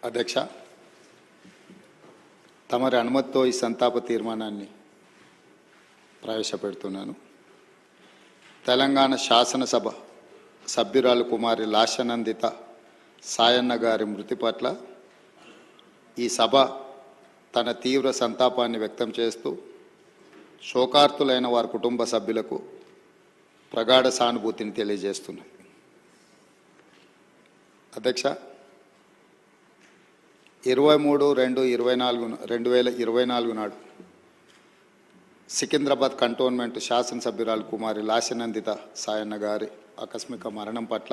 అధ్యక్ష, తమరి అనుమతితో ఈ సంతాప తీర్మానాన్ని ప్రవేశపెడుతున్నాను. తెలంగాణ శాసనసభ సభ్యురాలు కుమారి లాస్యనందిత సాయన్న గారి మృతి పట్ల ఈ సభ తన తీవ్ర సంతాపాన్ని వ్యక్తం చేస్తూ శోకార్తులైన వారి కుటుంబ సభ్యులకు ప్రగాఢ సానుభూతిని తెలియజేస్తున్నాను. అధ్యక్ష, 23/2/2024 నాడు సికింద్రాబాద్ కంటోన్మెంట్ శాసనసభ్యురాలు కుమారి లాస్యనందిత సాయన్న గారి ఆకస్మిక మరణం పట్ల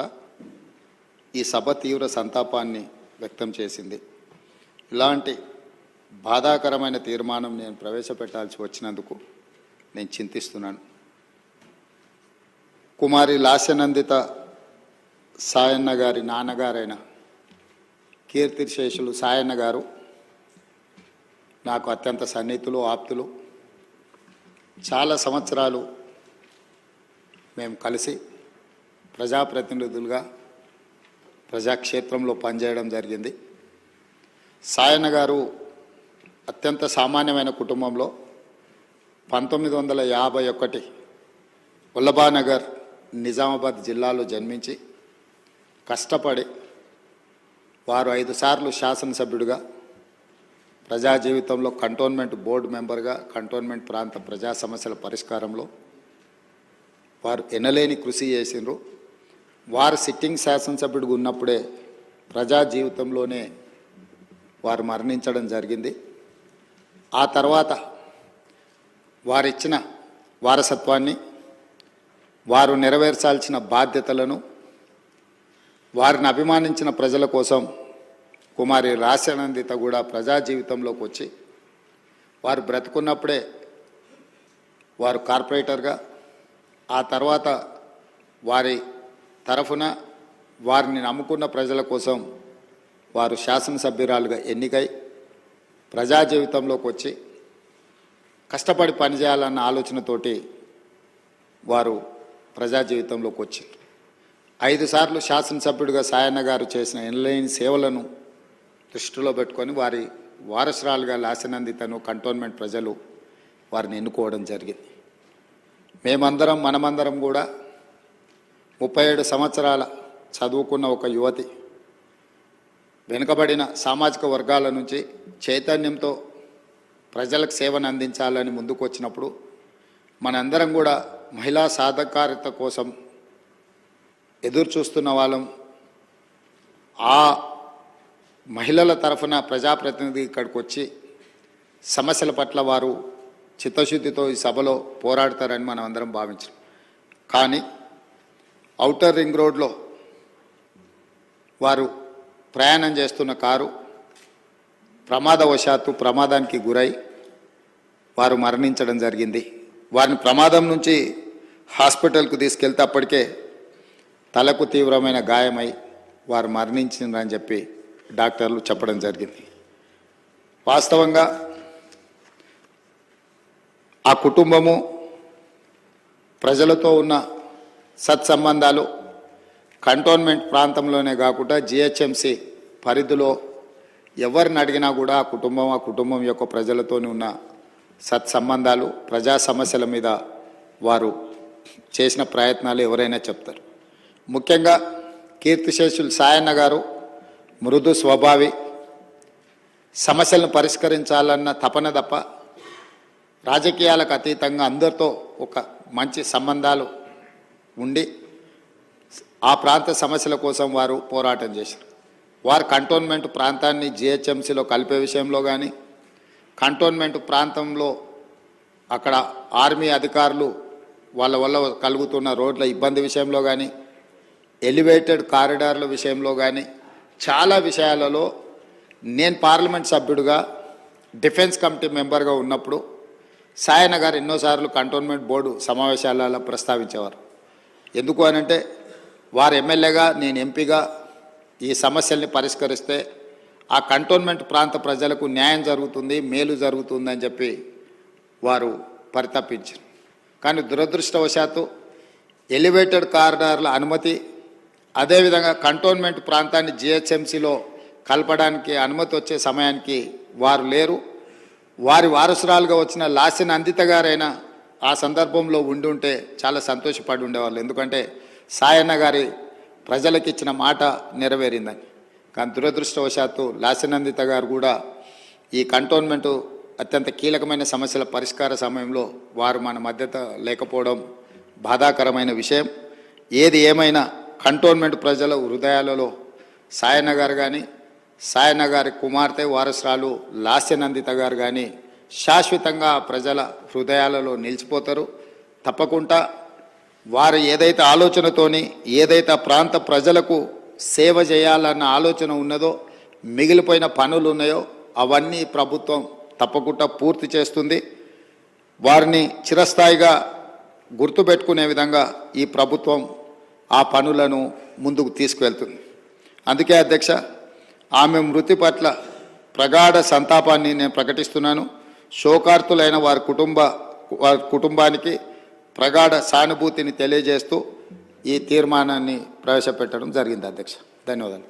ఈ సభ తీవ్ర సంతాపాన్ని వ్యక్తం చేసింది. ఇలాంటి బాధాకరమైన తీర్మానం నేను ప్రవేశపెట్టాల్సి వచ్చినందుకు నేను చింతిస్తున్నాను. కుమారి లాస్యనందిత సాయన్న గారి నాన్నగారైన కీర్తిశేషులు సాయన్న గారు నాకు అత్యంత సన్నిహితులు, ఆప్తులు. చాలా సంవత్సరాలు మేము కలిసి ప్రజాప్రతినిధులుగా ప్రజాక్షేత్రంలో పనిచేయడం జరిగింది. సాయన్న గారు అత్యంత సామాన్యమైన కుటుంబంలో 1951 ఉల్లబానగర్ నిజామాబాద్ జిల్లాలో జన్మించి కష్టపడి వారు 5 సార్లు శాసనసభ్యుడిగా ప్రజా జీవితంలో కంటోన్మెంట్ బోర్డు మెంబర్గా కంటోన్మెంట్ ప్రాంత ప్రజా సమస్యల పరిష్కారంలో వారు ఎనలేని కృషి చేసిండ్రు. వారు సిట్టింగ్ శాసనసభ్యుడిగా ఉన్నప్పుడే ప్రజా జీవితంలోనే వారు మరణించడం జరిగింది. ఆ తర్వాత వారిచ్చిన వారసత్వాన్ని, వారు నెరవేర్చాల్సిన బాధ్యతలను, వారిని అభిమానించిన ప్రజల కోసం కుమారి లాస్యనందిత కూడా ప్రజా జీవితంలోకి వచ్చి వారు బ్రతుకున్నప్పుడే వారు కార్పొరేటర్గా, ఆ తర్వాత వారి తరఫున వారిని నమ్ముకున్న ప్రజల కోసం వారు శాసనసభ్యురాలుగా ఎన్నికై ప్రజా జీవితంలోకి వచ్చి కష్టపడి పనిచేయాలన్న ఆలోచనతోటి వారు ప్రజా జీవితంలోకి వచ్చారు. 5 సార్లు శాసనసభ్యుడిగా సాయన్న గారు చేసిన ఎనలేని సేవలను దృష్టిలో పెట్టుకొని వారి వారసురాలుగా లాస్యనందితను కంటోన్మెంట్ ప్రజలు వారిని ఎన్నుకోవడం జరిగింది. మనమందరం కూడా 37 సంవత్సరాల చదువుకున్న ఒక యువతి వెనుకబడిన సామాజిక వర్గాల నుంచి చైతన్యంతో ప్రజలకు సేవను అందించాలని ముందుకు వచ్చినప్పుడు మనందరం కూడా మహిళా సాధికారత కోసం ఎదురు చూస్తున్న వాళ్ళం. ఆ మహిళల తరఫున ప్రజాప్రతినిధి ఇక్కడికి వచ్చి సమస్యల పట్ల వారు చిత్తశుద్ధితో ఈ సభలో పోరాడతారని మనం అందరం భావించాం. కానీ ఔటర్ రింగ్ రోడ్లో వారు ప్రయాణం చేస్తున్న కారు ప్రమాదానికి గురై వారు మరణించడం జరిగింది. వారిని ప్రమాదం నుంచి హాస్పిటల్కు తీసుకెళ్తే అప్పటికే తలకు తీవ్రమైన గాయమై వారు మరణించిందని చెప్పి డాక్టర్లు చెప్పడం జరిగింది. వాస్తవంగా ఆ కుటుంబము ప్రజలతో ఉన్న సత్సంబంధాలు కంటోన్మెంట్ ప్రాంతంలోనే కాకుండా జిహెచ్ఎంసి పరిధిలో ఎవరిని అడిగినా కూడా ఆ కుటుంబం యొక్క ప్రజలతోనే ఉన్న సత్సంబంధాలు, ప్రజా సమస్యల మీద వారు చేసిన ప్రయత్నాలు ఎవరైనా చెప్తారు. ముఖ్యంగా కీర్తిశేషులు సాయన్న గారు మృదు స్వభావి, సమస్యలను పరిష్కరించాలన్న తపన తప్ప రాజకీయాలకు అతీతంగా అందరితో ఒక మంచి సంబంధాలు ఉండి ఆ ప్రాంత సమస్యల కోసం వారు పోరాటం చేశారు. వారు కంటోన్మెంట్ ప్రాంతాన్ని జిహెచ్ఎంసీలో కలిపే విషయంలో కానీ, కంటోన్మెంట్ ప్రాంతంలో అక్కడ ఆర్మీ అధికారులు వాళ్ళ వల్ల కలుగుతున్న రోడ్ల ఇబ్బంది విషయంలో కానీ, ఎలివేటెడ్ కారిడార్ల విషయంలో కానీ చాలా విషయాలలో నేను పార్లమెంట్ సభ్యుడిగా డిఫెన్స్ కమిటీ మెంబర్గా ఉన్నప్పుడు సాయన్న గారు ఎన్నోసార్లు కంటోన్మెంట్ బోర్డు సమావేశాలలో ప్రస్తావించేవారు. ఎందుకు అనంటే వారు ఎమ్మెల్యేగా, నేను ఎంపీగా ఈ సమస్యల్ని పరిష్కరిస్తే ఆ కంటోన్మెంట్ ప్రాంత ప్రజలకు న్యాయం జరుగుతుంది, మేలు జరుగుతుందని చెప్పి వారు పరితపించారు. కానీ దురదృష్టవశాత్తు ఎలివేటెడ్ కారిడార్ల అనుమతి, అదేవిధంగా కంటోన్మెంట్ ప్రాంతాన్ని జిహెచ్ఎంసీలో కలపడానికి అనుమతి వచ్చే సమయానికి వారు లేరు. వారి వారసురాలుగా వచ్చిన లాసిన్ అందిత గారైనా ఆ సందర్భంలో ఉండి ఉంటే చాలా సంతోషపడి ఉండేవాళ్ళు. ఎందుకంటే సాయన్న గారి ప్రజలకు ఇచ్చిన మాట నెరవేరిందని. కానీ దురదృష్టవశాత్తు లాసినందిత గారు కూడా ఈ కంటోన్మెంటు అత్యంత కీలకమైన సమస్యల పరిష్కార సమయంలో వారు మన మధ్యత లేకపోవడం బాధాకరమైన విషయం. ఏది ఏమైనా కంటోన్మెంట్ ప్రజల హృదయాలలో సాయన్న గారు కానీ సాయన్న గారి కుమార్తె వారసురాలు లాస్యనందిత గారు కానీ శాశ్వతంగా ప్రజల హృదయాలలో నిలిచిపోతారు. తప్పకుండా వారు ఏదైతే ఆలోచనతోని ఏదైతే ప్రాంత ప్రజలకు సేవ చేయాలన్న ఆలోచన ఉన్నదో, మిగిలిపోయిన పనులు ఉన్నాయో అవన్నీ ప్రభుత్వం తప్పకుండా పూర్తి చేస్తుంది. వారిని చిరస్థాయిగా గుర్తుపెట్టుకునే విధంగా ఈ ప్రభుత్వం ఆ పనులను ముందుకు తీసుకువెళ్తుంది. అందుకే అధ్యక్ష, ఆమె మృతి పట్ల ప్రగాఢ సంతాపాన్ని నేను ప్రకటిస్తున్నాను. శోకార్తులైన వారి కుటుంబానికి ప్రగాఢ సానుభూతిని తెలియజేస్తూ ఈ తీర్మానాన్ని ప్రవేశపెట్టడం జరిగింది అధ్యక్ష. ధన్యవాదాలు.